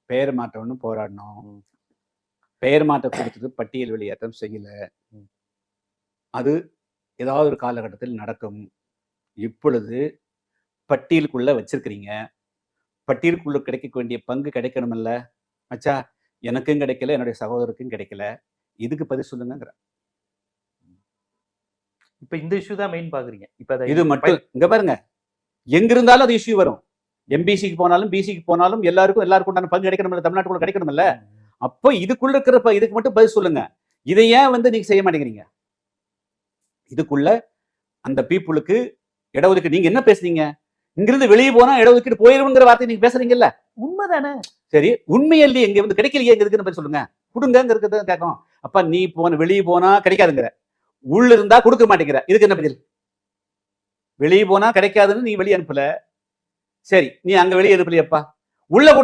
பெயர் மாற்றம்னு போராடணும். பெயர் மாற்றம் கொடுத்தது பட்டியல் வெளியேற்றம் செய்யல. அது ஏதாவது ஒரு காலகட்டத்தில் நடக்கும். இப்பொழுது பட்டியலுக்குள்ள வச்சிருக்கிறீங்க. பட்டியலுக்குள்ள கிடைக்க வேண்டிய பங்கு கிடைக்கணும்ல. மச்சா எனக்கும் கிடைக்கல, என்னுடைய சகோதரருக்கும் கிடைக்கல. இதுக்கு பதில் சொல்லுங்கிற. இப்ப இந்த இஷ்யூ தான் மெயின் பாக்குறீங்க. இப்ப இது மட்டும் இங்க பாருங்க, எங்க இருந்தாலும் அது இஷ்யூ வரும். எம்பிசிக்கு போனாலும் பிசிக்கு போனாலும் எல்லாருக்கும் உண்டான பங்கு கிடைக்கணும்ல, தமிழ்நாட்டுக்குள்ள கிடைக்கணும்ல. அப்போ இதுக்குள்ள இருக்கிற இதுக்கு மட்டும் பதில் சொல்லுங்க. இதை ஏன் நீங்க செய்ய மாட்டேங்கிறீங்க? இதுக்குள்ள அந்த பீப்புளுக்கு இடஒதுக்கீடு நீங்க என்ன பேசுறீங்க? இங்கிருந்து வெளியே போனா இடஒதுக்கீடு போயிருங்கிற வார்த்தை நீங்க பேசுறீங்கல்ல, உண்மைதானே? சரி, உண்மையில்லையே எங்க கிடைக்கலையே எதுக்குன்னு சொல்லுங்க. கொடுங்க இருக்கிறத கேட்கும். அப்ப நீ வெளியே போனா கிடைக்காதுங்கிற, உள்ள இருந்தா கொடுக்க மாட்டேங்கிற, இதுக்கு என்ன பதில்? வெளியே போனா கிடைக்காதுன்னு நீ வெளியே அனுப்பல, சரி நீ அங்க வெளியே அனுப்பலையப்பா, உள்ள கூட